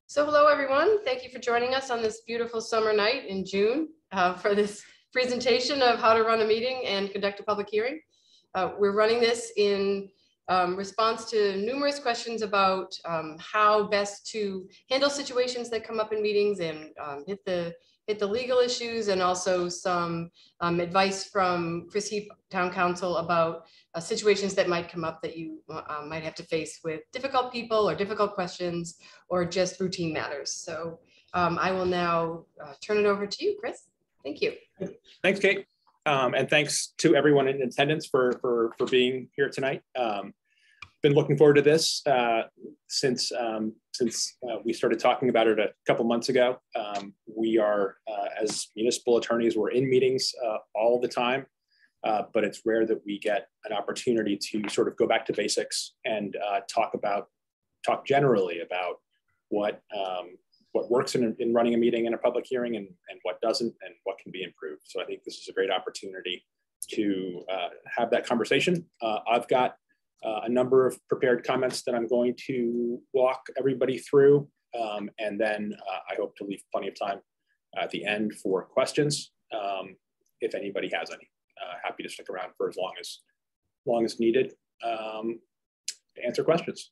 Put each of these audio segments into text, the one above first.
So hello, everyone. Thank you for joining us on this beautiful summer night in June for this presentation of how to run a meeting and conduct a public hearing. We're running this in response to numerous questions about how best to handle situations that come up in meetings and hit the legal issues, and also some advice from Chris Heap, Town Council, about situations that might come up that you might have to face with difficult people or difficult questions or just routine matters. So I will now turn it over to you, Chris. Thank you. Thanks, Kate. And thanks to everyone in attendance for being here tonight. Been looking forward to this since we started talking about it a couple months ago. We are, as municipal attorneys, we're in meetings all the time, but it's rare that we get an opportunity to sort of go back to basics and talk generally about what works in running a meeting in a public hearing and what doesn't, and what can be improved. So I think this is a great opportunity to have that conversation. I've got a number of prepared comments that I'm going to walk everybody through, and then I hope to leave plenty of time at the end for questions, if anybody has any. Happy to stick around for as long as needed to answer questions.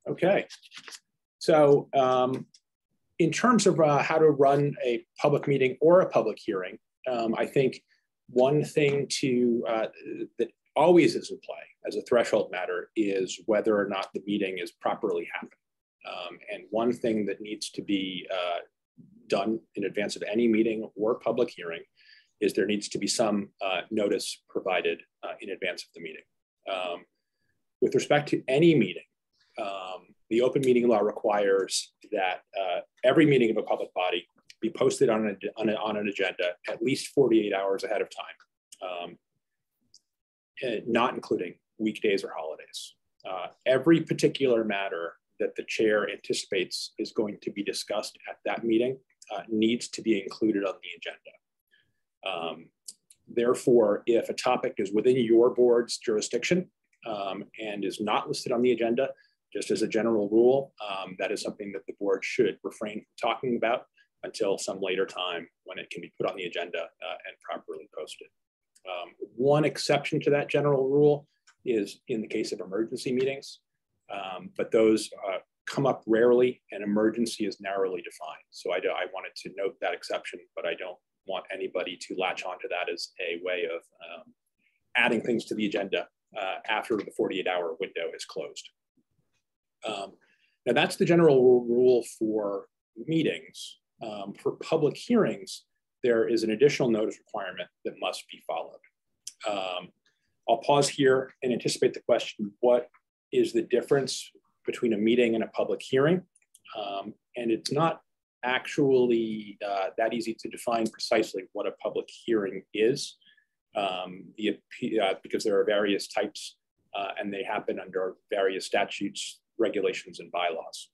Okay, so in terms of how to run a public meeting or a public hearing, I think one thing that always is in play as a threshold matter is whether or not the meeting is properly happening. And one thing that needs to be done in advance of any meeting or public hearing is there needs to be some notice provided in advance of the meeting. With respect to any meeting, the open meeting law requires that every meeting of a public body be posted on an agenda at least 48 hours ahead of time, not including weekdays or holidays. Every particular matter that the chair anticipates is going to be discussed at that meeting needs to be included on the agenda. Therefore, if a topic is within your board's jurisdiction and is not listed on the agenda, just as a general rule, that is something that the board should refrain from talking about until some later time when it can be put on the agenda and properly posted. One exception to that general rule is in the case of emergency meetings, but those come up rarely, and emergency is narrowly defined. So I wanted to note that exception, but I don't want anybody to latch onto that as a way of adding things to the agenda after the 48-hour window is closed. Now that's the general rule for meetings. For public hearings, there is an additional notice requirement that must be followed. I'll pause here and anticipate the question, what is the difference between a meeting and a public hearing? And it's not actually that easy to define precisely what a public hearing is, because there are various types and they happen under various statutes, regulations, and bylaws.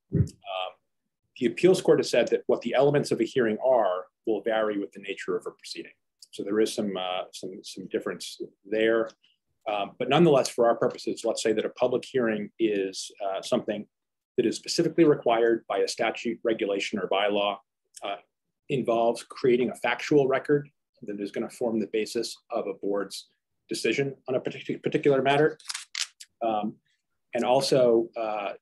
The appeals court has said that what the elements of a hearing are will vary with the nature of a proceeding. So there is some difference there. But nonetheless, for our purposes, let's say that a public hearing is something that is specifically required by a statute, regulation, or bylaw, involves creating a factual record that is going to form the basis of a board's decision on a particular matter. And also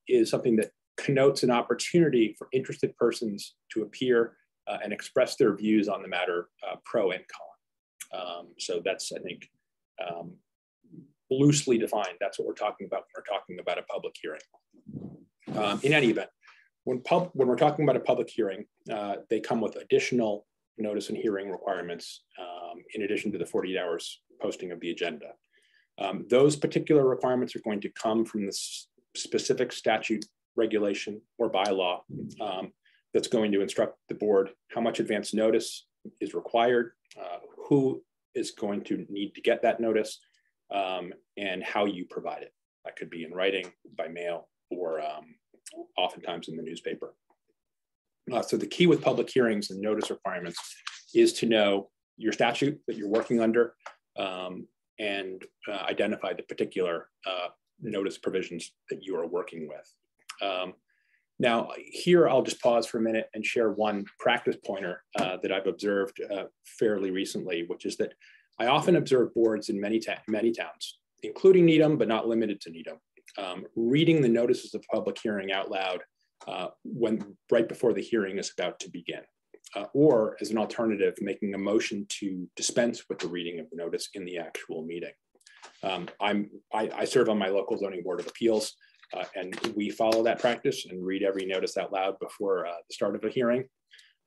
is something that connotes an opportunity for interested persons to appear and express their views on the matter, pro and con. So that's, I think, loosely defined. That's what we're talking about when we're talking about a public hearing. In any event, when we're talking about a public hearing, they come with additional notice and hearing requirements in addition to the 48 hours posting of the agenda. Those particular requirements are going to come from the specific statute, regulation, or bylaw that's going to instruct the board how much advance notice is required, who is going to need to get that notice, and how you provide it. That could be in writing, by mail, or oftentimes in the newspaper. So the key with public hearings and notice requirements is to know your statute that you're working under and identify the particular notice provisions that you are working with. Now, here I'll just pause for a minute and share one practice pointer that I've observed fairly recently, which is that I often observe boards in many towns, including Needham, but not limited to Needham, reading the notices of public hearing out loud right before the hearing is about to begin. Or as an alternative, making a motion to dispense with the reading of the notice in the actual meeting. I serve on my local zoning board of appeals, and we follow that practice and read every notice out loud before the start of a hearing.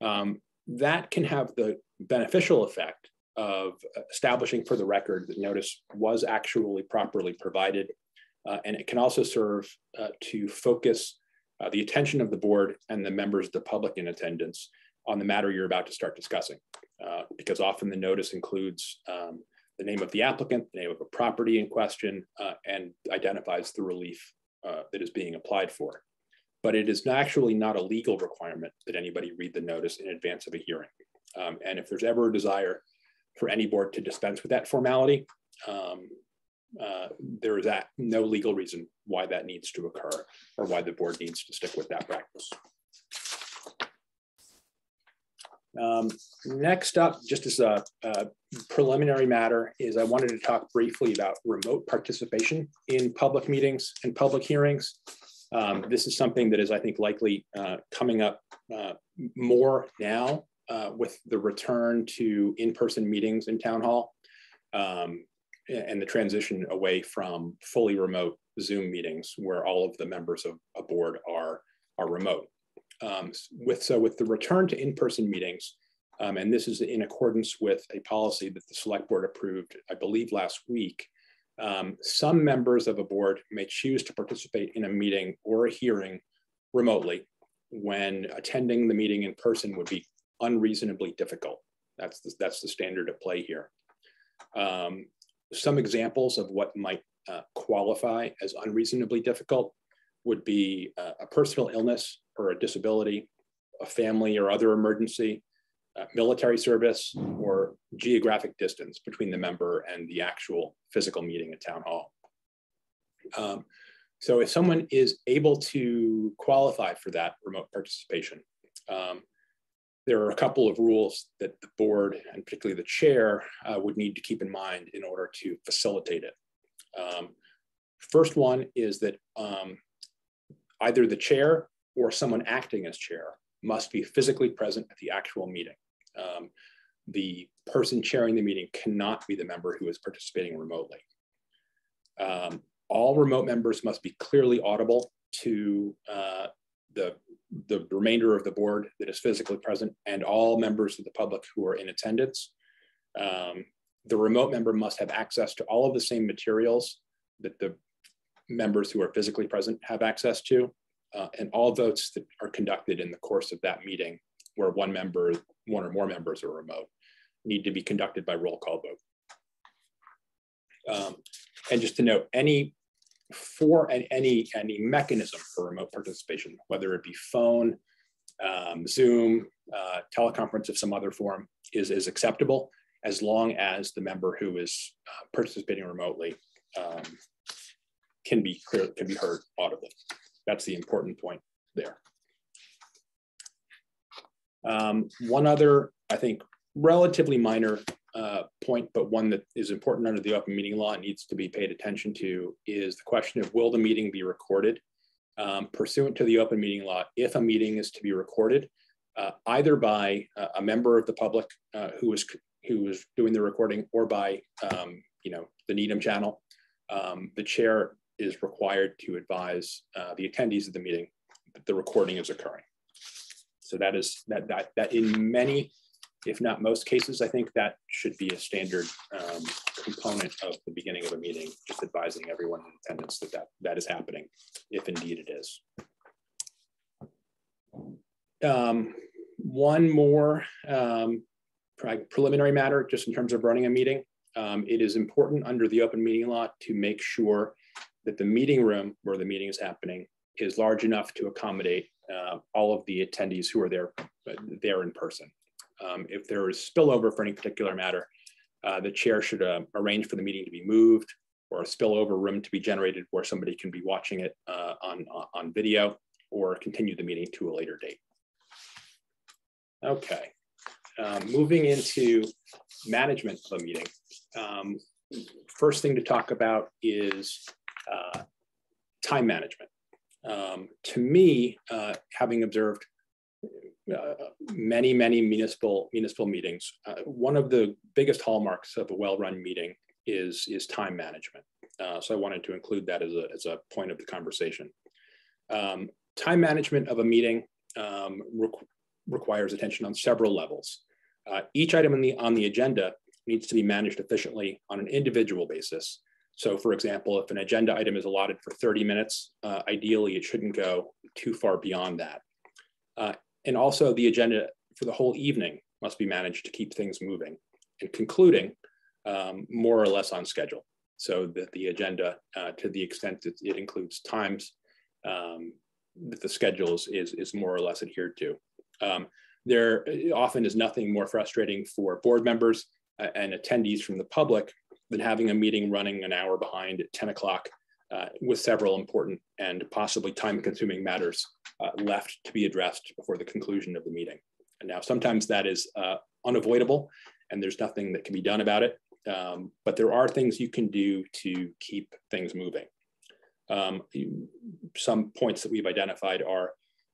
That can have the beneficial effect of establishing for the record that notice was actually properly provided, and it can also serve to focus the attention of the board and the members of the public in attendance on the matter you're about to start discussing, because often the notice includes the name of the applicant, the name of a property in question, and identifies the relief that is being applied for. But it is actually not a legal requirement that anybody read the notice in advance of a hearing. And if there's ever a desire for any board to dispense with that formality, there is no legal reason why that needs to occur or why the board needs to stick with that practice. Next up, just as a preliminary matter, is I wanted to talk briefly about remote participation in public meetings and public hearings. This is something that is, I think, likely coming up more now with the return to in-person meetings in town hall and the transition away from fully remote Zoom meetings where all of the members of a board are remote. With the return to in-person meetings, and this is in accordance with a policy that the select board approved, I believe last week, some members of a board may choose to participate in a meeting or a hearing remotely when attending the meeting in person would be unreasonably difficult. That's the standard at play here. Some examples of what might qualify as unreasonably difficult would be a personal illness or a disability, a family or other emergency, military service, or geographic distance between the member and the actual physical meeting at town hall. So if someone is able to qualify for that remote participation, there are a couple of rules that the board and particularly the chair would need to keep in mind in order to facilitate it. First one is that either the chair or someone acting as chair must be physically present at the actual meeting. The person chairing the meeting cannot be the member who is participating remotely. All remote members must be clearly audible to the remainder of the board that is physically present and all members of the public who are in attendance. The remote member must have access to all of the same materials that the members who are physically present have access to, and all votes that are conducted in the course of that meeting where one or more members are remote need to be conducted by roll call vote. And just to note, any mechanism for remote participation, whether it be phone, Zoom, teleconference of some other form, is acceptable as long as the member who is participating remotely can be heard audibly. That's the important point there. One other, I think, relatively minor point, but one that is important under the open meeting law and needs to be paid attention to, is the question of will the meeting be recorded? Pursuant to the open meeting law, if a meeting is to be recorded, either by a member of the public who is doing the recording or by the Needham channel, the chair is required to advise the attendees of the meeting that the recording is occurring. So that in many, if not most cases, I think that should be a standard component of the beginning of a meeting, just advising everyone in attendance that is happening, if indeed it is. One more preliminary matter, just in terms of running a meeting. It is important under the open meeting law to make sure that the meeting room where the meeting is happening is large enough to accommodate all of the attendees who are there in person. If there is spillover for any particular matter, the chair should arrange for the meeting to be moved or a spillover room to be generated where somebody can be watching it on video, or continue the meeting to a later date. Okay, moving into management of a meeting. First thing to talk about is time management. To me, having observed many municipal meetings, one of the biggest hallmarks of a well-run meeting is time management. So I wanted to include that as a point of the conversation. Time management of a meeting requires attention on several levels. Each item on the agenda needs to be managed efficiently on an individual basis. So for example, if an agenda item is allotted for 30 minutes, ideally it shouldn't go too far beyond that. And also the agenda for the whole evening must be managed to keep things moving and concluding more or less on schedule, so that the agenda, to the extent that it includes times, that the schedule is more or less adhered to. There often is nothing more frustrating for board members and attendees from the public than having a meeting running an hour behind at 10 o'clock with several important and possibly time-consuming matters left to be addressed before the conclusion of the meeting. And now sometimes that is unavoidable and there's nothing that can be done about it, but there are things you can do to keep things moving. Some points that we've identified are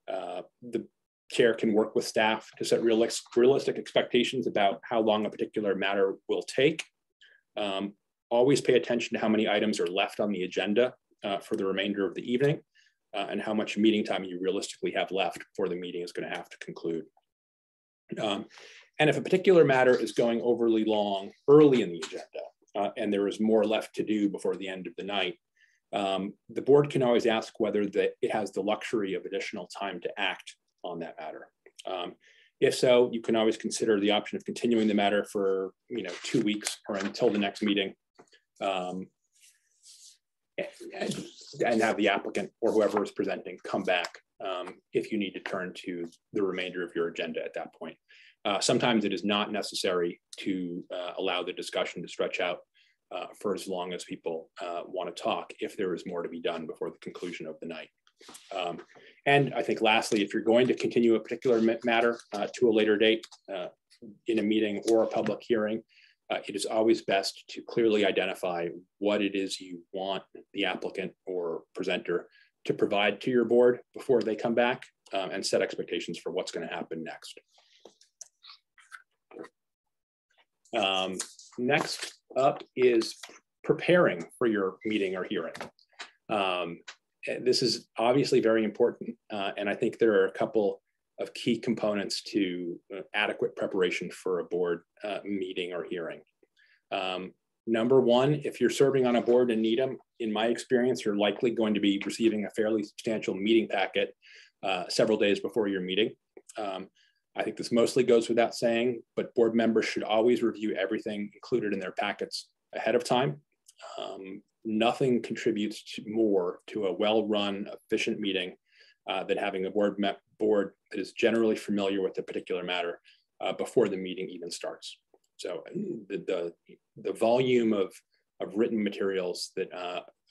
the chair can work with staff to set realistic expectations about how long a particular matter will take. Always pay attention to how many items are left on the agenda for the remainder of the evening, and how much meeting time you realistically have left before the meeting is going to have to conclude. And if a particular matter is going overly long early in the agenda, and there is more left to do before the end of the night, the board can always ask whether it has the luxury of additional time to act on that matter. If so, you can always consider the option of continuing the matter for 2 weeks or until the next meeting, and have the applicant or whoever is presenting come back if you need to turn to the remainder of your agenda at that point. Sometimes it is not necessary to allow the discussion to stretch out for as long as people want to talk if there is more to be done before the conclusion of the night. And I think lastly, if you're going to continue a particular matter to a later date in a meeting or a public hearing, it is always best to clearly identify what it is you want the applicant or presenter to provide to your board before they come back, and set expectations for what's going to happen next. Next up is preparing for your meeting or hearing. This is obviously very important, and I think there are a couple of key components to adequate preparation for a board meeting or hearing. Number one, if you're serving on a board in Needham, in my experience, you're likely going to be receiving a fairly substantial meeting packet several days before your meeting. I think this mostly goes without saying, but board members should always review everything included in their packets ahead of time. Nothing contributes more to a well-run, efficient meeting than having a board that is generally familiar with the particular matter before the meeting even starts. So the volume of written materials that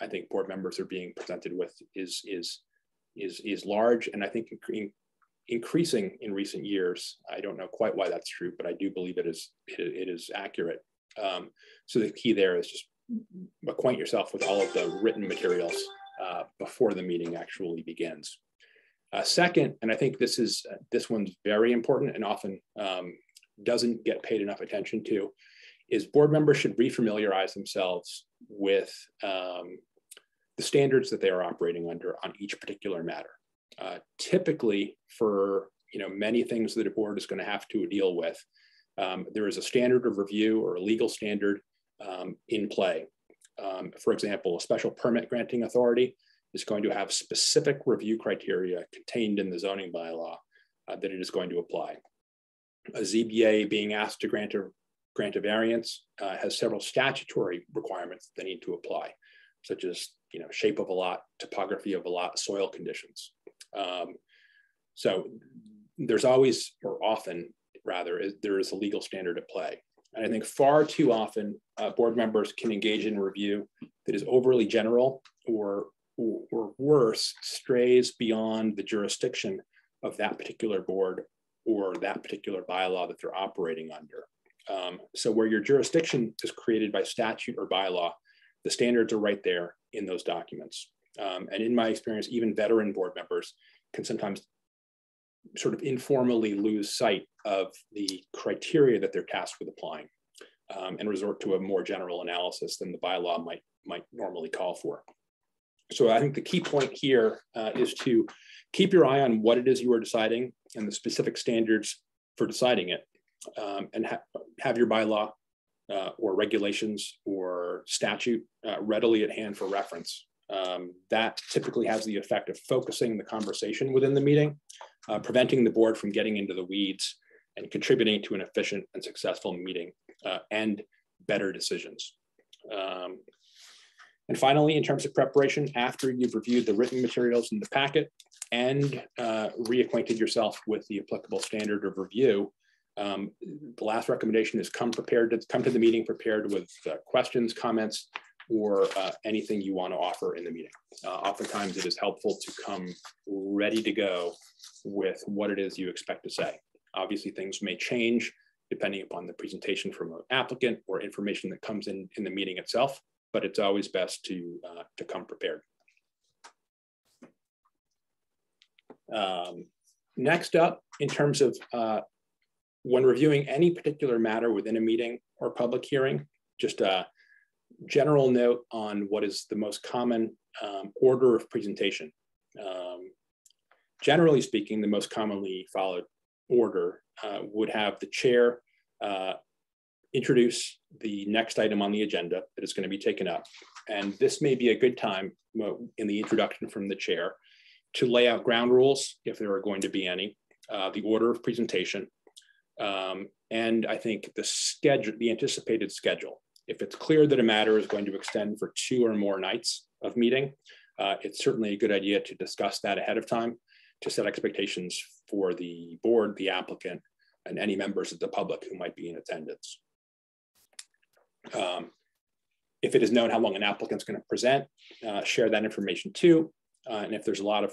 I think board members are being presented with is large, and I think increasing in recent years. I don't know quite why that's true, but I do believe it is accurate. So the key there is just acquaint yourself with all of the written materials before the meeting actually begins. Second, and I think this one's very important and often doesn't get paid enough attention to, is board members should refamiliarize themselves with the standards that they are operating under on each particular matter. Typically, for many things that a board is going to have to deal with, there is a standard of review or a legal standard in play. For example, a special permit granting authority is going to have specific review criteria contained in the zoning bylaw that it is going to apply. A ZBA being asked to grant a variance has several statutory requirements they need to apply, such as shape of a lot, topography of a lot, soil conditions. So there's always, or often rather, there is a legal standard at play. And I think far too often board members can engage in review that is overly general or worse, strays beyond the jurisdiction of that particular board or that particular bylaw that they're operating under. So where your jurisdiction is created by statute or bylaw, the standards are right there in those documents. And in my experience, even veteran board members can sometimes sort of informally lose sight of the criteria that they're tasked with applying and resort to a more general analysis than the bylaw might normally call for. So I think the key point here is to keep your eye on what it is you are deciding and the specific standards for deciding it, and have your bylaw or regulations or statute readily at hand for reference. That typically has the effect of focusing the conversation within the meeting, preventing the board from getting into the weeds and contributing to an efficient and successful meeting and better decisions. And finally, in terms of preparation, after you've reviewed the written materials in the packet and reacquainted yourself with the applicable standard of review, the last recommendation is come to the meeting prepared with questions, comments, or anything you want to offer in the meeting. Oftentimes it is helpful to come ready to go with what it is you expect to say. Obviously things may change depending upon the presentation from an applicant or information that comes in the meeting itself, but it's always best to come prepared. Next up, in terms of when reviewing any particular matter within a meeting or public hearing, just a general note on what is the most common order of presentation. Generally speaking, the most commonly followed order would have the chair introduce the next item on the agenda that is going to be taken up. And this may be a good time in the introduction from the chair to lay out ground rules, if there are going to be any, the order of presentation, and I think the schedule, the anticipated schedule. If it's clear that a matter is going to extend for 2 or more nights of meeting, it's certainly a good idea to discuss that ahead of time to set expectations for the board, the applicant, and any members of the public who might be in attendance. If it is known how long an applicant's going to present, share that information too. And if there's a lot of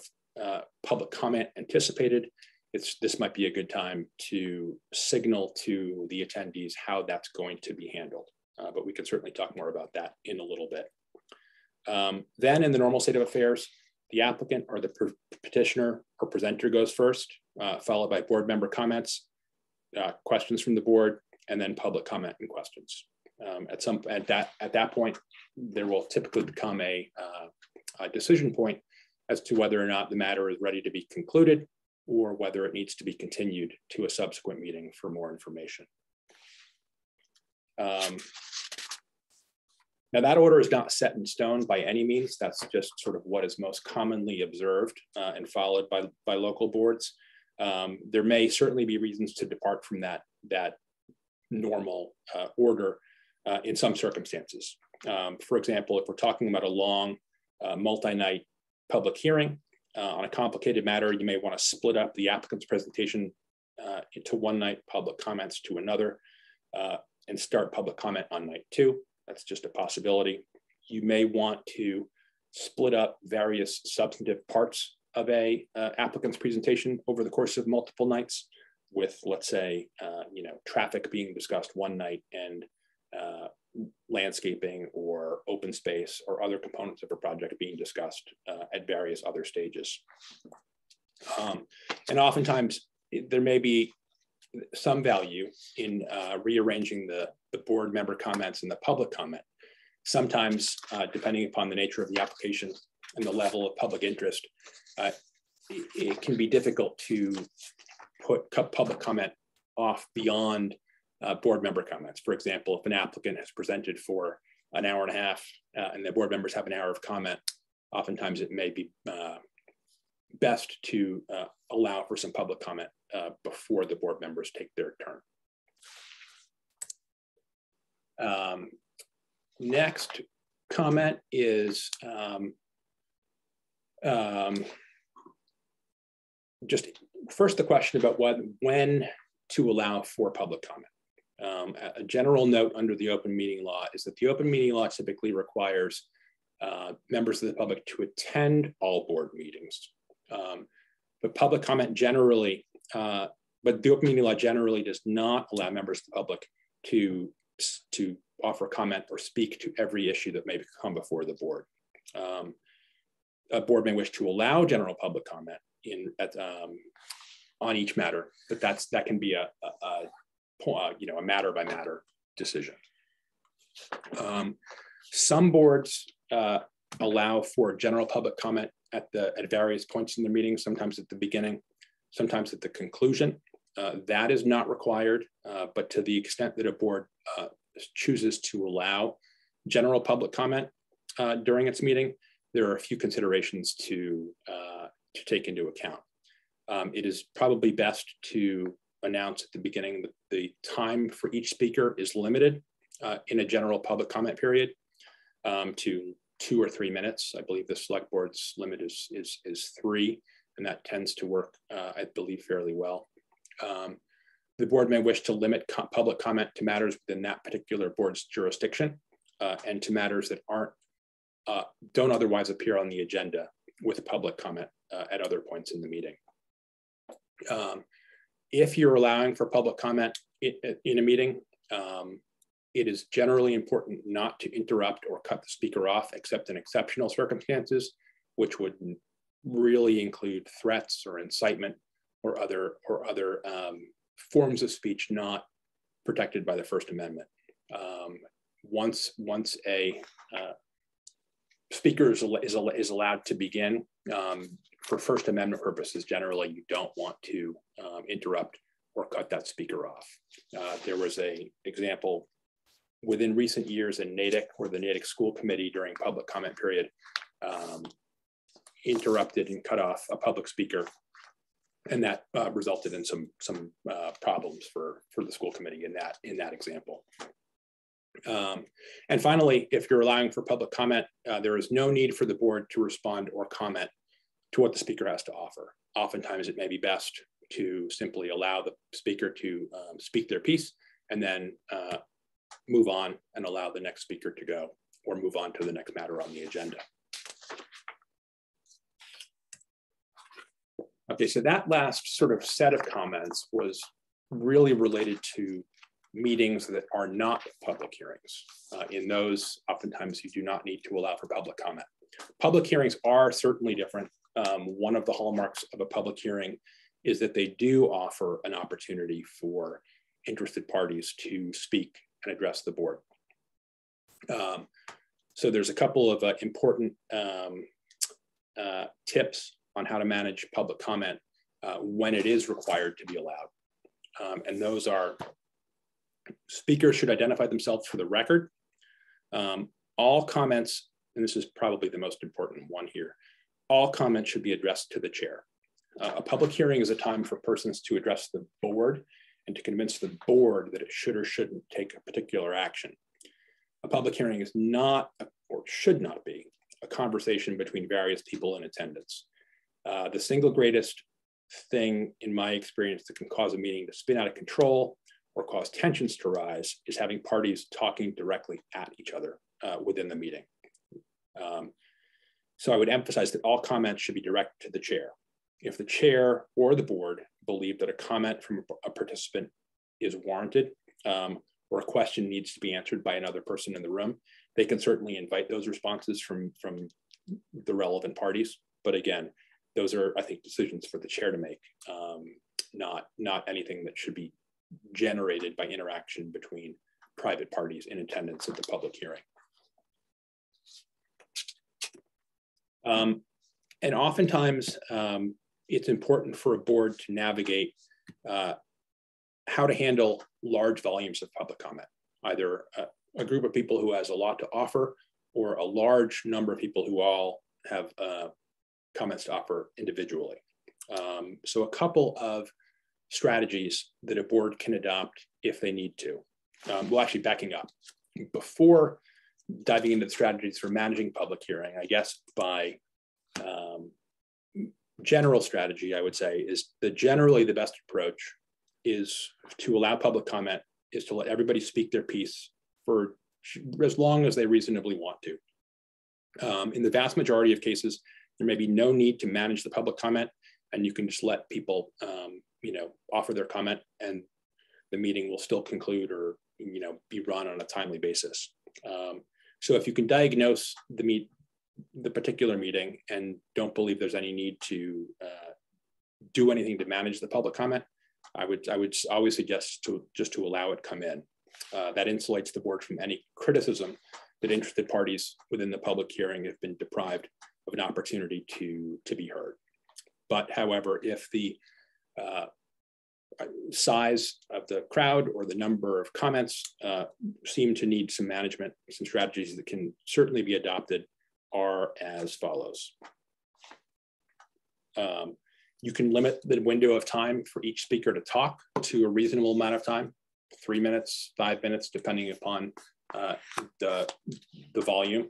public comment anticipated, this might be a good time to signal to the attendees how that's going to be handled. But we can certainly talk more about that in a little bit. Then in the normal state of affairs, the applicant or the petitioner or presenter goes first, followed by board member comments, questions from the board, and then public comment and questions. At that point, there will typically become a decision point as to whether or not the matter is ready to be concluded or whether it needs to be continued to a subsequent meeting for more information. Now that order is not set in stone by any means. That's just sort of what is most commonly observed and followed by local boards. There may certainly be reasons to depart from that normal order in some circumstances. For example, if we're talking about a long multi-night public hearing on a complicated matter, you may want to split up the applicant's presentation into one night, public comments to another, and start public comment on night 2. That's just a possibility. You may want to split up various substantive parts of a applicant's presentation over the course of multiple nights with, let's say, traffic being discussed one night and landscaping or open space or other components of a project being discussed at various other stages. And oftentimes there may be some value in rearranging the board member comments and the public comment. Sometimes, depending upon the nature of the application and the level of public interest, it can be difficult to put public comment off beyond board member comments. For example, if an applicant has presented for an hour and a half and the board members have an hour of comment, oftentimes it may be best to allow for some public comment before the board members take their turn. Next comment is just first the question about when to allow for public comment. A general note under the open meeting law is that the open meeting law typically requires members of the public to attend all board meetings. But public comment generally, but the open meeting law generally does not allow members of the public to offer comment or speak to every issue that may come before the board. A board may wish to allow general public comment on each matter, but that can be a matter by matter decision. Some boards allow for general public comment at various points in the meeting, sometimes at the beginning, sometimes at the conclusion. That is not required, but to the extent that a board chooses to allow general public comment during its meeting, there are a few considerations to take into account. It is probably best to announce at the beginning that the time for each speaker is limited in a general public comment period to 2 or 3 minutes. I believe the select board's limit is 3, and that tends to work, I believe, fairly well. The board may wish to limit public comment to matters within that particular board's jurisdiction and to matters that don't otherwise appear on the agenda with public comment at other points in the meeting. If you're allowing for public comment in a meeting, it is generally important not to interrupt or cut the speaker off except in exceptional circumstances, which would really include threats or incitement or other forms of speech not protected by the First Amendment. Once a speaker is allowed to begin, for First Amendment purposes, generally you don't want to interrupt or cut that speaker off. There was an example within recent years in Natick, where the Natick School Committee during public comment period interrupted and cut off a public speaker, and that resulted in some problems for the school committee in that example. And finally, if you're allowing for public comment, there is no need for the board to respond or comment to what the speaker has to offer. Oftentimes, it may be best to simply allow the speaker to speak their piece and then move on and allow the next speaker to go or move on to the next matter on the agenda. Okay, so that last sort of set of comments was really related to meetings that are not public hearings. In those, oftentimes you do not need to allow for public comment. Public hearings are certainly different. One of the hallmarks of a public hearing is that they do offer an opportunity for interested parties to speak and address the board. So there's a couple of important tips on how to manage public comment when it is required to be allowed. And those are: speakers should identify themselves for the record. All comments, and this is probably the most important one here, all comments should be addressed to the chair. A public hearing is a time for persons to address the board and to convince the board that it should or shouldn't take a particular action. A public hearing is not, or should not be, a conversation between various people in attendance. The single greatest thing in my experience that can cause a meeting to spin out of control or cause tensions to rise is having parties talking directly at each other within the meeting. So I would emphasize that all comments should be directed to the chair. If the chair or the board believe that a comment from a participant is warranted or a question needs to be answered by another person in the room, they can certainly invite those responses from the relevant parties. But again, those are, I think, decisions for the chair to make, not anything that should be generated by interaction between private parties in attendance at the public hearing. And oftentimes, it's important for a board to navigate how to handle large volumes of public comment, either a group of people who has a lot to offer or a large number of people who all have comments to offer individually. So a couple of strategies that a board can adopt if they need to. Well, actually backing up, before diving into the strategies for managing public hearing, I guess by general strategy, I would say, is that generally the best approach is to allow public comment is to let everybody speak their piece for as long as they reasonably want to. In the vast majority of cases, there may be no need to manage the public comment, and you can just let people, offer their comment, and the meeting will still conclude or be run on a timely basis. So if you can diagnose the particular meeting and don't believe there's any need to do anything to manage the public comment, I would always suggest to allow it come in. That insulates the board from any criticism that interested parties within the public hearing have been deprived of an opportunity to be heard. But however, if the size of the crowd or the number of comments seem to need some management, some strategies that can certainly be adopted are as follows. You can limit the window of time for each speaker to talk to a reasonable amount of time, 3 minutes, 5 minutes, depending upon the volume,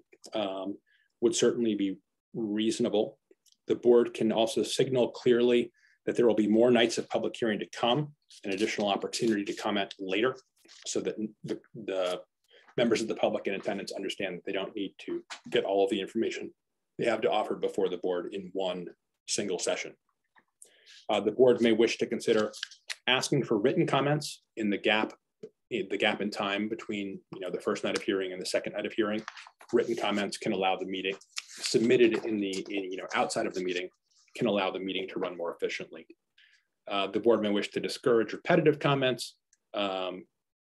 would certainly be reasonable. The board can also signal clearly that there will be more nights of public hearing to come, an additional opportunity to comment later, so that the members of the public in attendance understand that they don't need to get all of the information they have to offer before the board in one single session. The board may wish to consider asking for written comments in the gap in time between the first night of hearing and the second night of hearing. Written comments can allow the meeting, submitted outside of the meeting, can allow the meeting to run more efficiently. The board may wish to discourage repetitive comments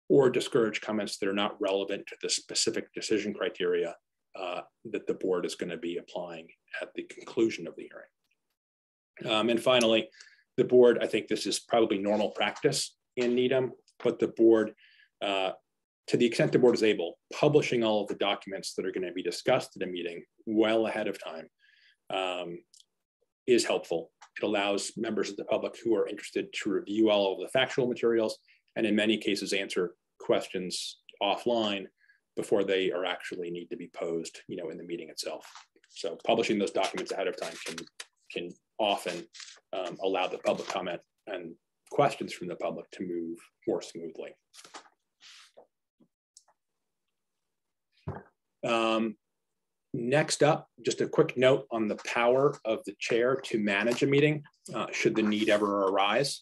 or discourage comments that are not relevant to the specific decision criteria that the board is going to be applying at the conclusion of the hearing. And finally, the board, I think this is probably normal practice in Needham, but the board, to the extent the board is able, publishing all of the documents that are going to be discussed at a meeting well ahead of time is helpful. It allows members of the public who are interested to review all of the factual materials, and in many cases answer questions offline before they are actually need to be posed, in the meeting itself. So publishing those documents ahead of time can often allow the public comment and questions from the public to move more smoothly. Next up, just a quick note on the power of the chair to manage a meeting, should the need ever arise.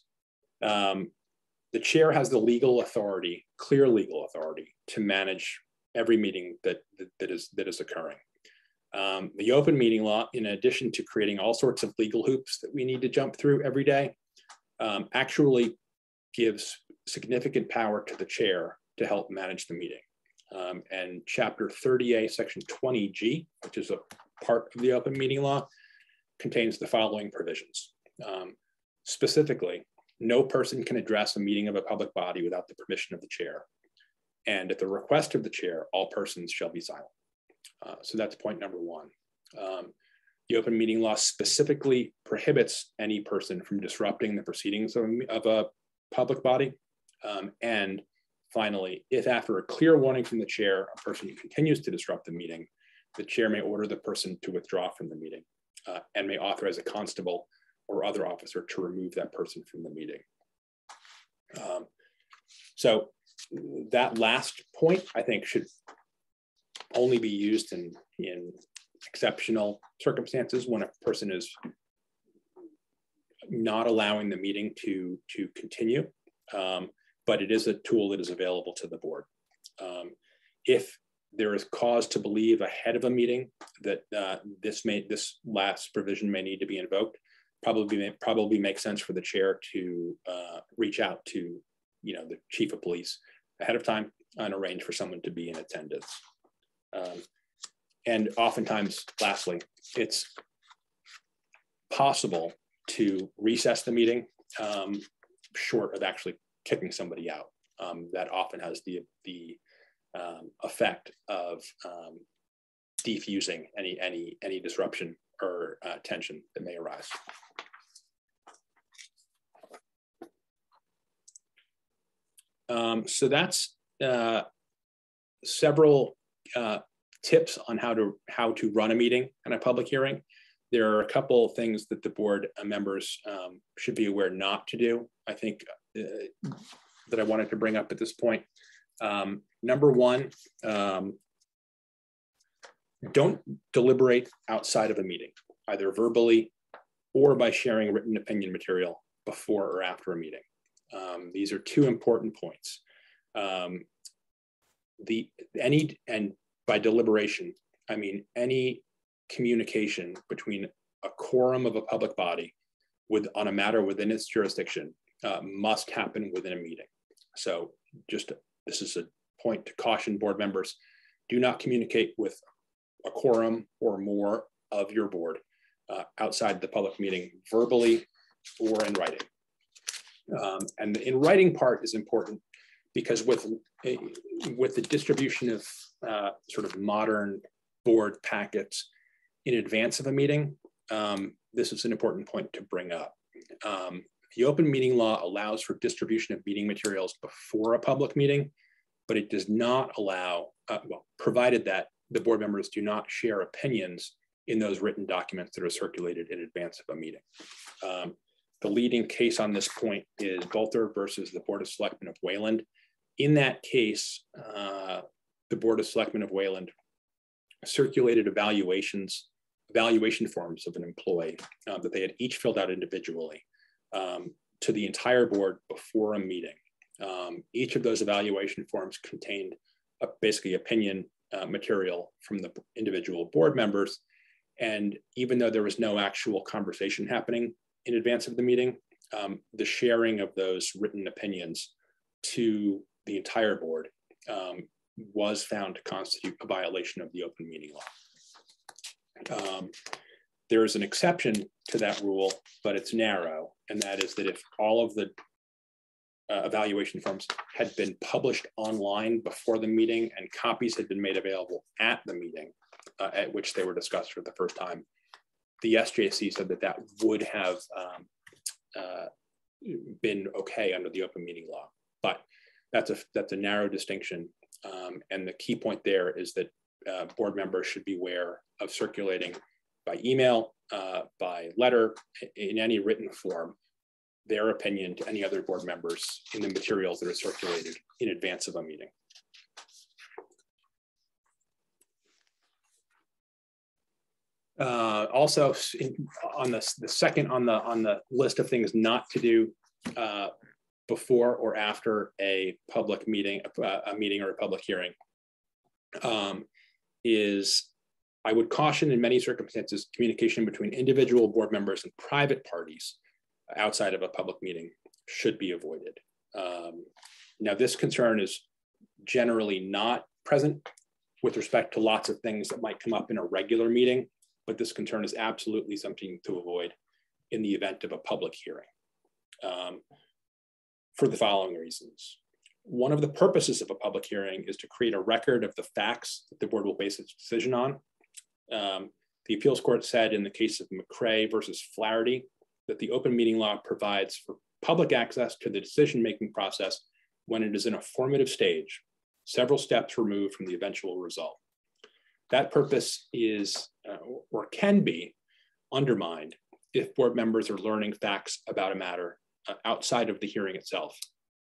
The chair has the legal authority, clear legal authority, to manage every meeting that is occurring. The open meeting law, in addition to creating all sorts of legal hoops that we need to jump through every day, actually gives significant power to the chair to help manage the meeting. And Chapter 30A, Section 20G, which is a part of the open meeting law, contains the following provisions. Specifically, no person can address a meeting of a public body without the permission of the chair. And at the request of the chair, all persons shall be silent. So that's point number one. The open meeting law specifically prohibits any person from disrupting the proceedings of a public body. And finally, if after a clear warning from the chair, a person continues to disrupt the meeting, the chair may order the person to withdraw from the meeting and may authorize a constable or other officer to remove that person from the meeting. So that last point, I think, should only be used in exceptional circumstances, when a person is not allowing the meeting to continue. But it is a tool that is available to the board. If there is cause to believe ahead of a meeting that this last provision may need to be invoked, probably makes sense for the chair to reach out to the chief of police ahead of time and arrange for someone to be in attendance. And oftentimes, lastly, it's possible to recess the meeting short of actually kicking somebody out. That often has the effect of defusing any disruption or tension that may arise. So that's several tips on how to run a meeting and a public hearing. There are a couple of things that the board members should be aware not to do. I think that I wanted to bring up at this point. Number one, don't deliberate outside of a meeting, either verbally or by sharing written opinion material before or after a meeting. These are two important points. And by deliberation, I mean any communication between a quorum of a public body on a matter within its jurisdiction must happen within a meeting. So this is a point to caution board members: do not communicate with a quorum or more of your board outside the public meeting, verbally or in writing. And the in writing part is important because with the distribution of sort of modern board packets in advance of a meeting, this is an important point to bring up. The open meeting law allows for distribution of meeting materials before a public meeting, but it does not allow, provided that the board members do not share opinions in those written documents that are circulated in advance of a meeting. The leading case on this point is Bolter versus the Board of Selectmen of Wayland. In that case, the Board of Selectmen of Wayland circulated evaluation forms of an employee that they had each filled out individually to the entire board before a meeting. Each of those evaluation forms contained basically opinion material from the individual board members. And even though there was no actual conversation happening in advance of the meeting, the sharing of those written opinions to the entire board was found to constitute a violation of the open meeting law. There is an exception to that rule, but it's narrow, and that is that if all of the evaluation forms had been published online before the meeting and copies had been made available at the meeting at which they were discussed for the first time, the SJC said that that would have been okay under the open meeting law. But that's a narrow distinction. And the key point there is that board members should be aware of circulating by email, by letter, in any written form, their opinion to any other board members in the materials that are circulated in advance of a meeting. Also, on the second on the list of things not to do before or after a public meeting, a meeting or a public hearing, is I would caution in many circumstances communication between individual board members and private parties outside of a public meeting should be avoided. Now, this concern is generally not present with respect to lots of things that might come up in a regular meeting, but this concern is absolutely something to avoid in the event of a public hearing for the following reasons. One of the purposes of a public hearing is to create a record of the facts that the board will base its decision on. The appeals court said in the case of McCrae versus Flaherty that the open meeting law provides for public access to the decision-making process when it is in a formative stage, several steps removed from the eventual result. That purpose is or can be undermined if board members are learning facts about a matter outside of the hearing itself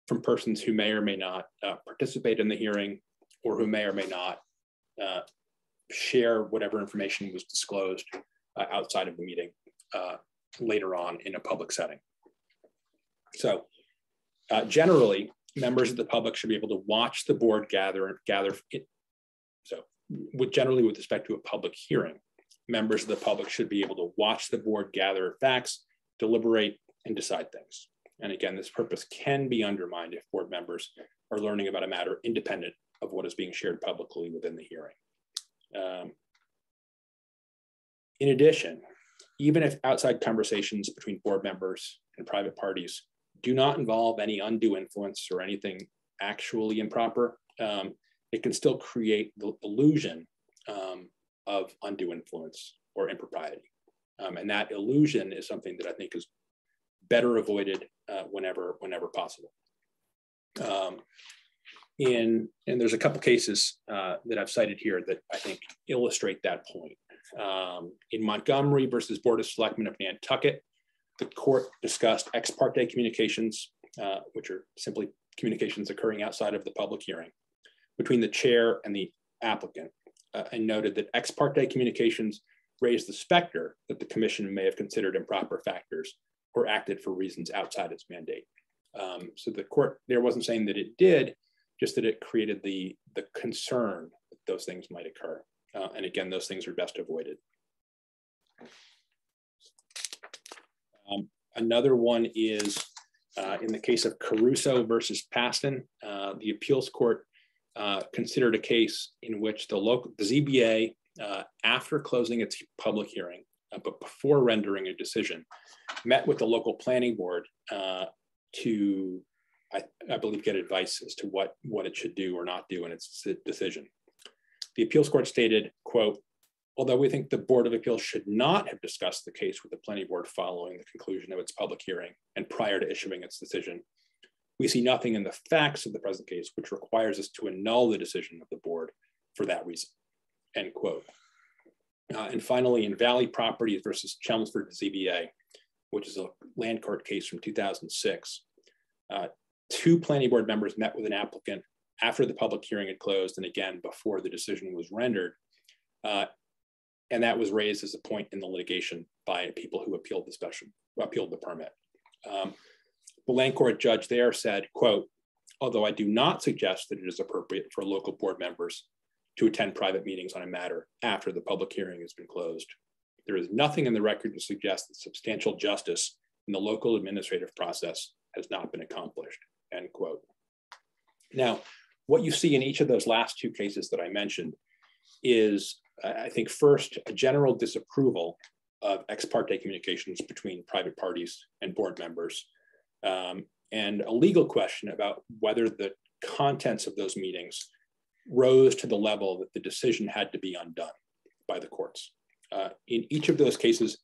from persons who may or may not participate in the hearing or who may or may not share whatever information was disclosed outside of the meeting later on in a public setting. So generally, members of the public should be able to watch the board gather it. So generally with respect to a public hearing, members of the public should be able to watch the board gather facts, deliberate, and decide things. And again, this purpose can be undermined if board members are learning about a matter independent of what is being shared publicly within the hearing. In addition, even if outside conversations between board members and private parties do not involve any undue influence or anything actually improper, it can still create the illusion of undue influence or impropriety. And that illusion is something that I think is better avoided whenever possible. And there's a couple cases that I've cited here that I think illustrate that point. In Montgomery versus Board of Selectmen of Nantucket, the court discussed ex parte communications, which are simply communications occurring outside of the public hearing between the chair and the applicant, and noted that ex parte communications raised the specter that the commission may have considered improper factors or acted for reasons outside its mandate. So the court there wasn't saying that it did, just that it created the concern that those things might occur. And again, those things are best avoided. Another one is in the case of Caruso versus Paston, the appeals court considered a case in which the ZBA, after closing its public hearing, but before rendering a decision, met with the local planning board to, I believe, get advice as to what it should do or not do in its decision. The appeals court stated, quote, although we think the Board of Appeals should not have discussed the case with the planning board following the conclusion of its public hearing and prior to issuing its decision, we see nothing in the facts of the present case which requires us to annul the decision of the board for that reason, end quote. And finally, in Valley Properties versus Chelmsford ZBA, which is a land court case from 2006, two planning board members met with an applicant after the public hearing had closed and again before the decision was rendered. And that was raised as a point in the litigation by people who appealed the permit. The land court judge there said, quote, although I do not suggest that it is appropriate for local board members to attend private meetings on a matter after the public hearing has been closed, there is nothing in the record to suggest that substantial justice in the local administrative process has not been accomplished, end quote. Now, what you see in each of those last two cases that I mentioned is, I think, first, a general disapproval of ex parte communications between private parties and board members, and a legal question about whether the contents of those meetings rose to the level that the decision had to be undone by the courts. In each of those cases,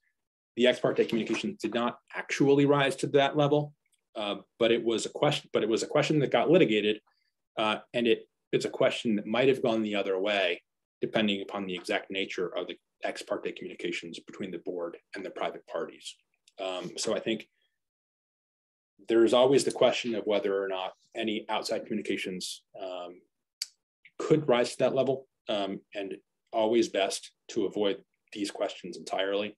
the ex parte communications did not actually rise to that level, but it was a question that got litigated, and it's a question that might have gone the other way, depending upon the exact nature of the ex parte communications between the board and the private parties. So I think there is always the question of whether or not any outside communications could rise to that level, and always best to avoid these questions entirely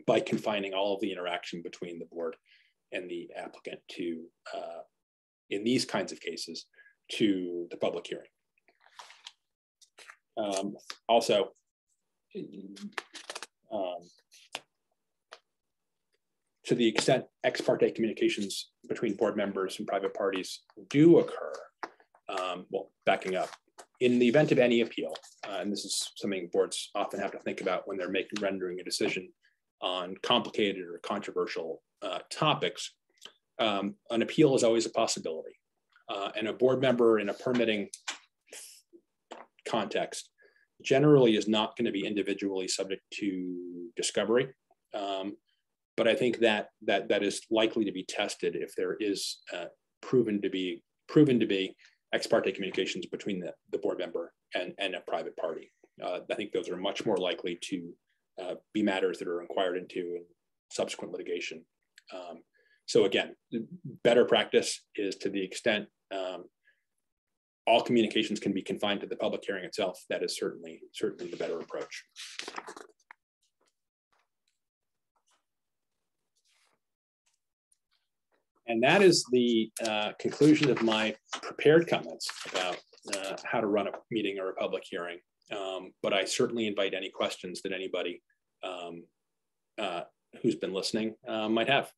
by confining all of the interaction between the board and the applicant to, in these kinds of cases, to the public hearing. Also, to the extent ex parte communications between board members and private parties do occur, well, backing up, in the event of any appeal, and this is something boards often have to think about when they're rendering a decision on complicated or controversial topics, an appeal is always a possibility. And a board member in a permitting context generally is not going to be individually subject to discovery. But I think that is likely to be tested if there is proven to be ex parte communications between the board member and a private party. I think those are much more likely to be matters that are inquired into in subsequent litigation. So again, better practice is, to the extent all communications can be confined to the public hearing itself, that is certainly the better approach. And that is the conclusion of my prepared comments about how to run a meeting or a public hearing. But I certainly invite any questions that anybody who's been listening might have.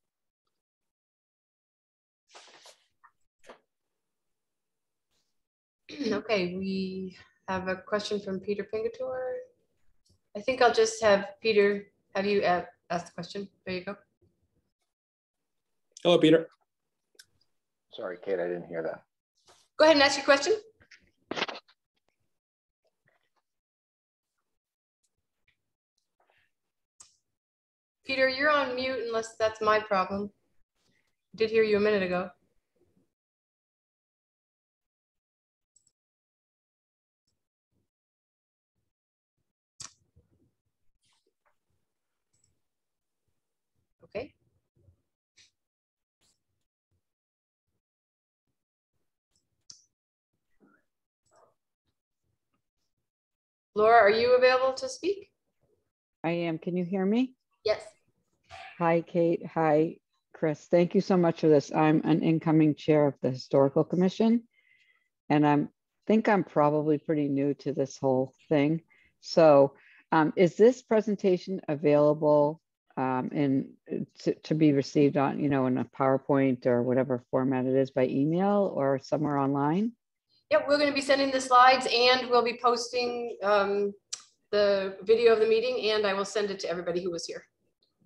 Okay, we have a question from Peter Pingator. I think I'll just have Peter, have you ask the question? There you go. Hello, Peter. Sorry, Kate, I didn't hear that. Go ahead and ask your question. Peter, you're on mute unless that's my problem. I did hear you a minute ago. Okay. Laura, are you available to speak? I am. Can you hear me? Yes. Hi, Kate. Hi, Chris. Thank you so much for this. I'm an incoming chair of the Historical Commission, and I think I'm probably pretty new to this whole thing. So is this presentation available to be received on, in a PowerPoint or whatever format it is by email or somewhere online? Yep, we're going to be sending the slides, and we'll be posting the video of the meeting, and I will send it to everybody who was here.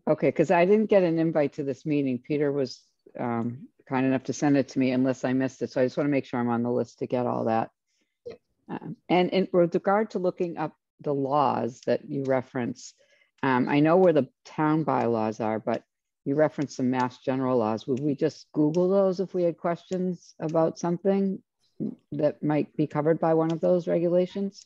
Okay, because I didn't get an invite to this meeting. Peter was kind enough to send it to me unless I missed it. So I just want to make sure I'm on the list to get all that. Yep. And in regard to looking up the laws that you reference, I know where the town bylaws are, but you referenced some mass general laws. Would we just Google those if we had questions about something that might be covered by one of those regulations?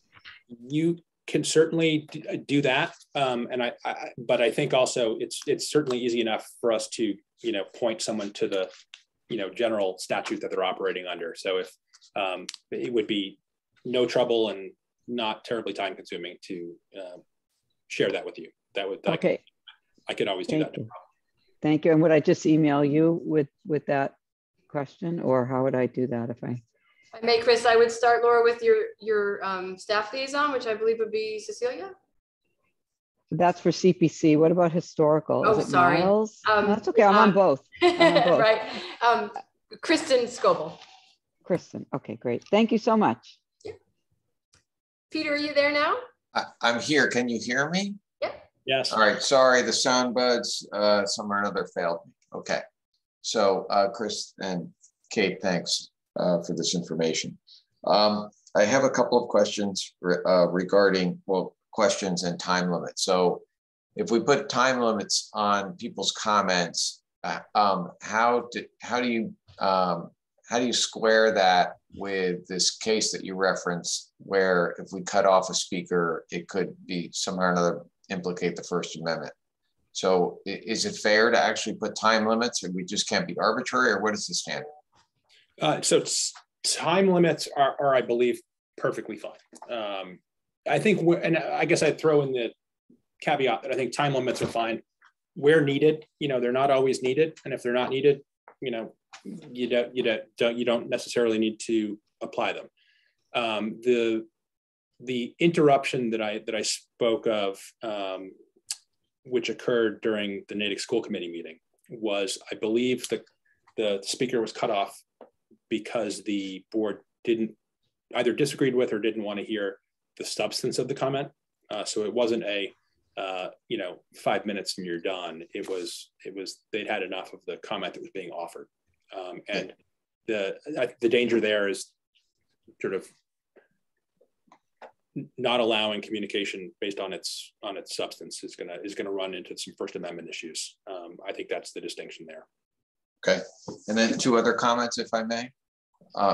You can certainly do that, but I think also it's certainly easy enough for us to point someone to the general statute that they're operating under. So if it would be no trouble and not terribly time consuming to share that with you. That would okay. I could always do that. No problem. Thank you. And would I just email you with that question, or how would I do that if I may, Chris? I would start, Laura, with your staff liaison, which I believe would be Cecilia. That's for CPC. What about historical? Oh, is it sorry. Miles? No, that's okay. I'm on both. Right. Kristen Scoble. Kristen. Okay, great. Thank you so much. Yeah. Peter, are you there now? I'm here. Can you hear me? Yeah. Yes. All right. Sorry, the sound buds somewhere or another failed me. Okay. So Chris and Kate, thanks for this information. I have a couple of questions regarding, questions and time limits. So if we put time limits on people's comments, how do you square that with this case that you referenced, where if we cut off a speaker, it could be somehow or another implicate the First Amendment? So is it fair to actually put time limits, or we just can't be arbitrary, or what is the standard? So time limits are, I believe, perfectly fine. I think, and I guess I'd throw in the caveat that I think time limits are fine where needed. They're not always needed, and if they're not needed, you don't necessarily need to apply them. The interruption that I spoke of, which occurred during the Natick School Committee meeting, was, I believe, the speaker was cut off because the board either disagreed with or didn't want to hear the substance of the comment. So it wasn't a 5 minutes and you're done. It was they'd had enough of the comment that was being offered. And the danger there is sort of not allowing communication based on its substance is gonna run into some First Amendment issues. I think that's the distinction there. Okay, and then two other comments, if I may,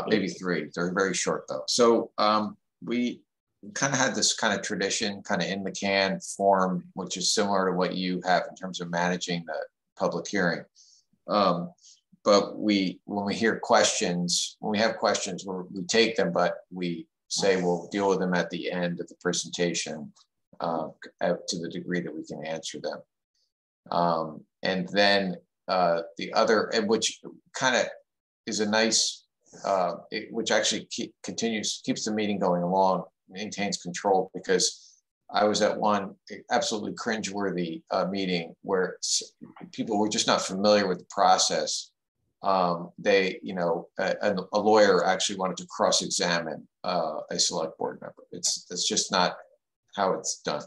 maybe three. They're very short though. So we kind of had this kind of tradition, kind of in the can form, which is similar to what you have in terms of managing the public hearing. But when we have questions, we take them, but we say we'll deal with them at the end of the presentation to the degree that we can answer them. And then the other, which kind of is a nice, which actually keeps the meeting going along, maintains control, because I was at one absolutely cringeworthy meeting where people were just not familiar with the process. A lawyer actually wanted to cross-examine a select board member. It's just not how it's done.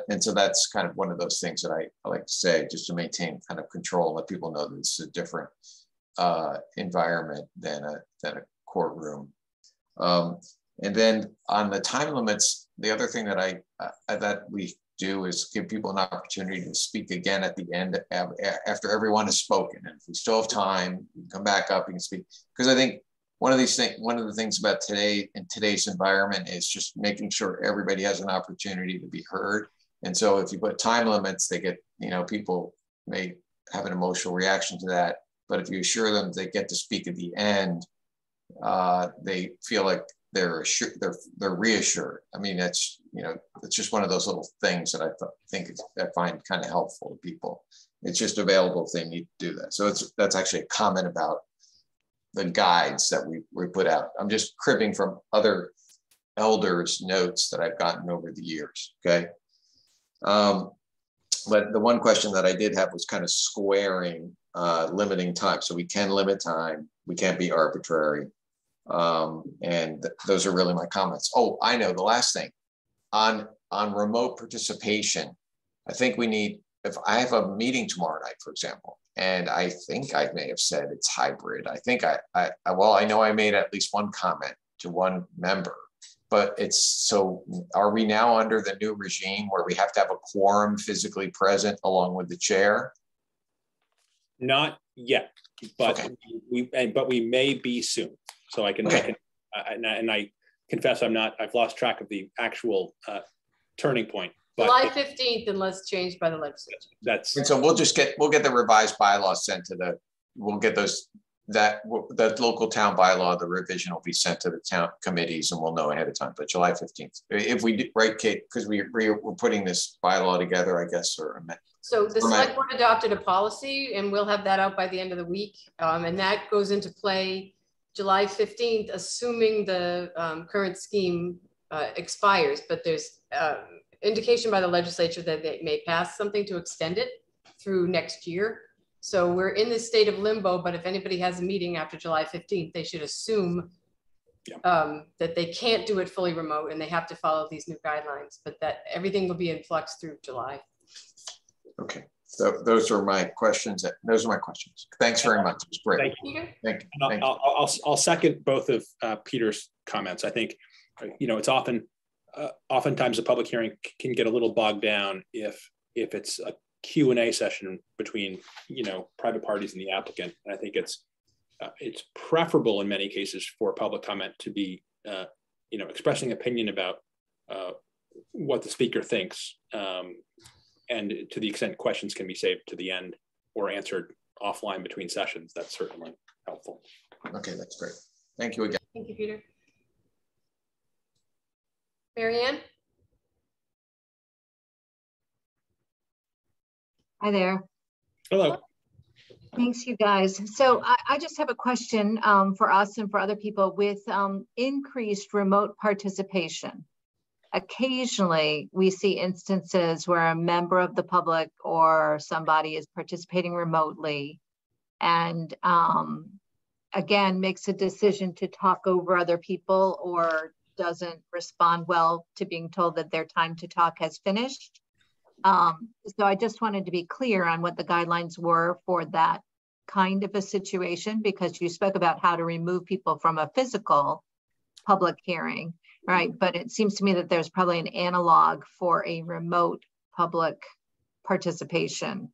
And so that's kind of one of those things that I like to say, just to maintain kind of control and let people know that it's a different environment than a courtroom. And then on the time limits, the other thing that that we do is give people an opportunity to speak again at the end after everyone has spoken. And if we still have time, you can come back up and speak. Because I think one of the things about in today's environment is just making sure everybody has an opportunity to be heard. And so if you put time limits, they get, people may have an emotional reaction to that. But if you assure them they get to speak at the end, they feel like they're reassured. I mean, it's just one of those little things that I find kind of helpful to people. It's just available if they need to do that. So that's actually a comment about the guides that we put out. I'm just cribbing from other elders' notes that I've gotten over the years. Okay. But the one question that I did have was kind of squaring limiting time. So we can limit time. We can't be arbitrary. And those are really my comments. Oh, I know the last thing on remote participation. I think we need, if I have a meeting tomorrow night, for example, and I think I may have said it's hybrid. I think I know I made at least one comment to one member, but so are we now under the new regime where we have to have a quorum physically present along with the chair? Not yet, but okay. we may be soon. So I confess I've lost track of the actual turning point. But July 15th, unless changed by the legislature. And so we'll get the revised bylaws sent to the local town bylaw. The revision will be sent to the town committees, and we'll know ahead of time. But July 15th, if we do, right, Kate, because we're putting this bylaw together, I guess, or so the select board adopted a policy, and we'll have that out by the end of the week, and that goes into play July 15th, assuming the current scheme expires. But there's indication by the legislature that they may pass something to extend it through next year. So we're in this state of limbo, but if anybody has a meeting after July 15th, they should assume that they can't do it fully remote and they have to follow these new guidelines, but that everything will be in flux through July. Okay, so those are my questions. Thanks very much. It was great. Thank you. I'll second both of Peter's comments. I think, it's oftentimes a public hearing can get a little bogged down if it's a Q&A session between private parties and the applicant. And I think it's preferable in many cases for public comment to be expressing opinion about what the speaker thinks, and to the extent questions can be saved to the end or answered offline between sessions, that's certainly helpful. Okay, that's great. Thank you again. Thank you, Peter. Marianne? Hi there. Hello. Thanks, you guys. So I just have a question for us and for other people with increased remote participation. Occasionally, we see instances where a member of the public or somebody is participating remotely and again, makes a decision to talk over other people or doesn't respond well to being told that their time to talk has finished. So I just wanted to be clear on what the guidelines were for that kind of a situation, because you spoke about how to remove people from a physical public hearing, right? But it seems to me that there's probably an analog for a remote public participation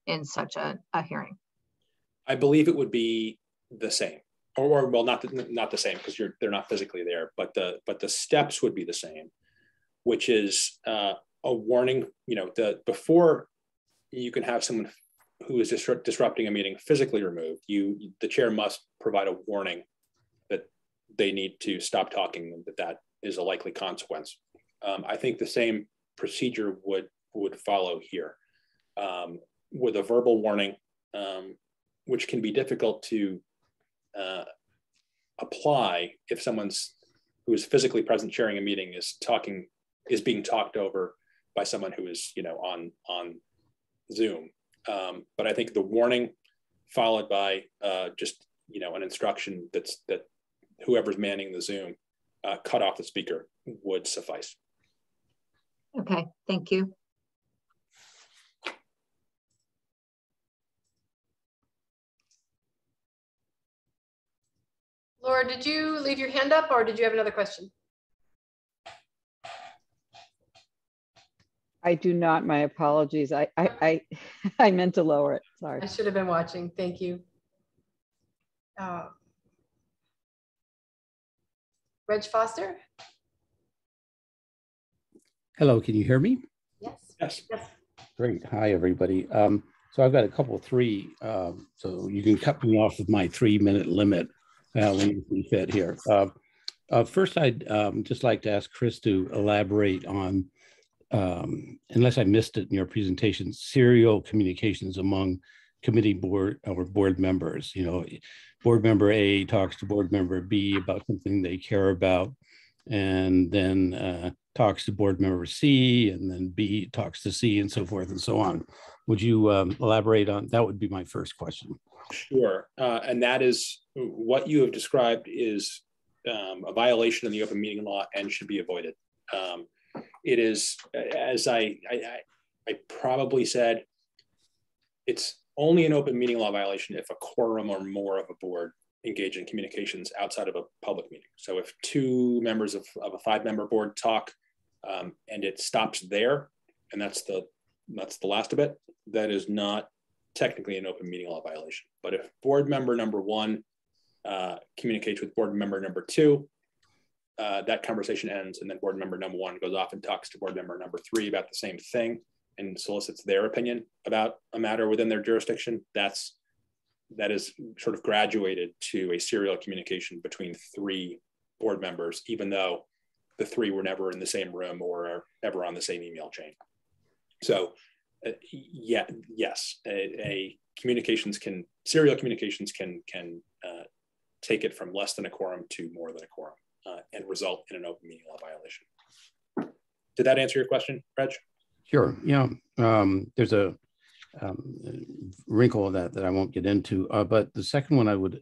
in such a hearing. I believe it would be the same, or well, not the same, because they're not physically there, but the steps would be the same, which is a warning. Before you can have someone who is disrupting a meeting physically removed, the chair must provide a warning that they need to stop talking, that is a likely consequence. I think the same procedure would follow here, with a verbal warning, which can be difficult to apply if someone who is physically present chairing a meeting is being talked over by someone who is on Zoom. But I think the warning followed by just an instruction that whoever's manning the Zoom cut off the speaker would suffice. Okay, thank you. Laura, did you leave your hand up or did you have another question? I do not. My apologies. I meant to lower it. Sorry. I should have been watching. Thank you. Reg Foster. Hello, can you hear me? Yes. Yes. Yes. Great. Hi, everybody. So I've got a three, so you can cut me off of my 3-minute limit when you see fit here. First, I'd just like to ask Chris to elaborate on, unless I missed it in your presentation, serial communications among committee board members. You know, board member A talks to board member B about something they care about, and then talks to board member C, and then B talks to C, and so forth and so on. Would you elaborate on that? Would be my first question. Sure, and that is what you have described is a violation of the open meeting law and should be avoided. It is, as I probably said, it's only an open meeting law violation if a quorum or more of a board engage in communications outside of a public meeting. So if 2 members of a 5-member board talk and it stops there, and that's the last of it, that is not technically an open meeting law violation. But if board member number 1 communicates with board member number 2, that conversation ends, and then board member number 1 goes off and talks to board member number 3 about the same thing and solicits their opinion about a matter within their jurisdiction. That is sort of graduated to a serial communication between 3 board members, even though the 3 were never in the same room or are ever on the same email chain. So yes, serial communications can take it from less than a quorum to more than a quorum and result in an open meeting law violation. Did that answer your question, Reg? Sure. Yeah. There's a wrinkle of that I won't get into, but the second one I would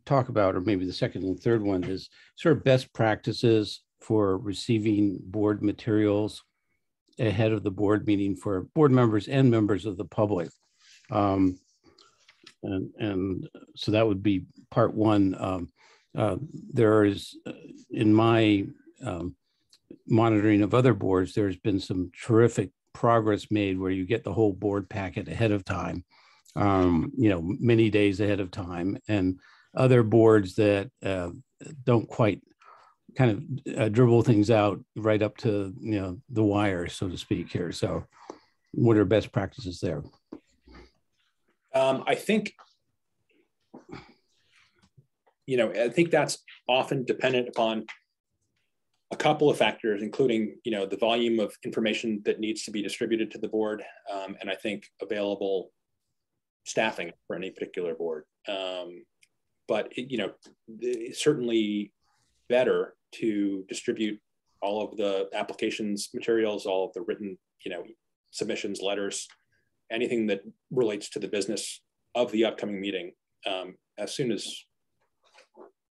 talk about, or maybe the second and third one, is sort of best practices for receiving board materials ahead of the board meeting for board members and members of the public. And so that would be part one. There is, in my monitoring of other boards, there's been some terrific progress made where you get the whole board packet ahead of time, many days ahead of time, and other boards that don't quite kind of dribble things out right up to the wire, so to speak here. So what are best practices there? I think that's often dependent upon a couple of factors, including the volume of information that needs to be distributed to the board, and I think available staffing for any particular board. But it's certainly better to distribute all of the applications materials, all of the written submissions, letters, anything that relates to the business of the upcoming meeting as soon as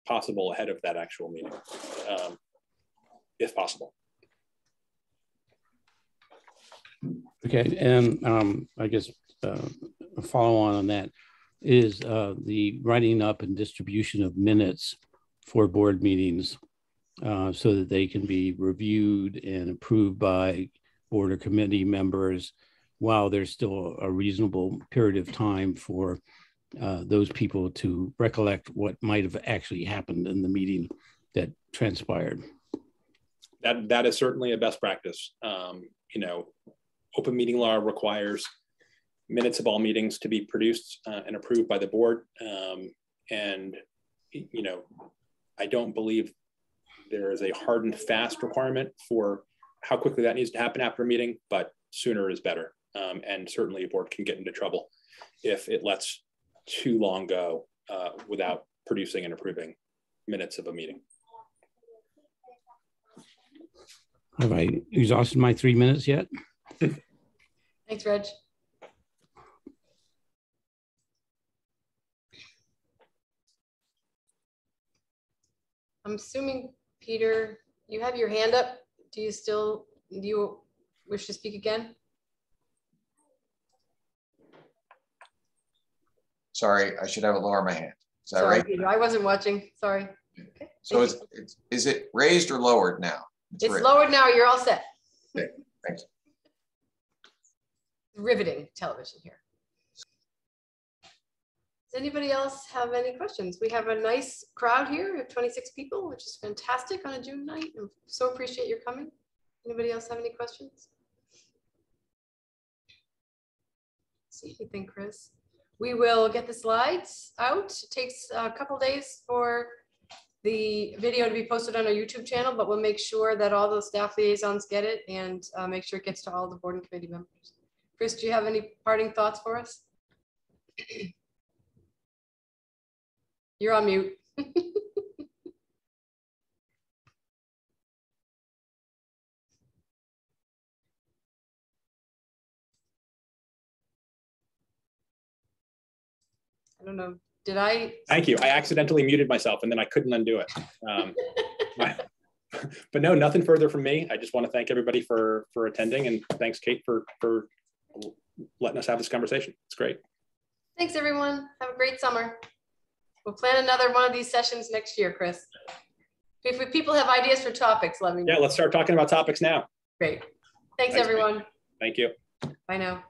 possible ahead of that actual meeting, if possible. Okay, and I guess a follow on that is the writing up and distribution of minutes for board meetings so that they can be reviewed and approved by board or committee members while there's still a reasonable period of time for those people to recollect what might have actually happened in the meeting that transpired. That is certainly a best practice. Open meeting law requires minutes of all meetings to be produced and approved by the board. And I don't believe there is a hard and fast requirement for how quickly that needs to happen after a meeting, but sooner is better. And certainly a board can get into trouble if it lets too long go without producing and approving minutes of a meeting. Have I exhausted my 3 minutes yet? Thanks, Reg. I'm assuming, Peter, you have your hand up. Do you wish to speak again? Sorry, I should have it lower my hand. Is that Sorry, right? Peter, I wasn't watching. Sorry. Okay. So is it raised or lowered now? It's lowered now. You're all set. Okay, thanks. Riveting television here. Does anybody else have any questions? We have a nice crowd here of 26 people, which is fantastic on a June night. I so appreciate your coming. Anybody else have any questions? See anything, Chris? We will get the slides out. It takes a couple days for the video to be posted on our YouTube channel, but we'll make sure that all those staff liaisons get it and make sure it gets to all the board and committee members. Chris, do you have any parting thoughts for us? You're on mute. I don't know. Did I? Thank you. I accidentally muted myself and then I couldn't undo it. But no, nothing further from me. I just want to thank everybody for attending, and thanks, Kate, for letting us have this conversation. It's great. Thanks, everyone. Have a great summer. We'll plan another one of these sessions next year, Chris. If people have ideas for topics, let me know. Yeah, let's start talking about topics now. Great. Thanks everyone. Thank you. Bye now.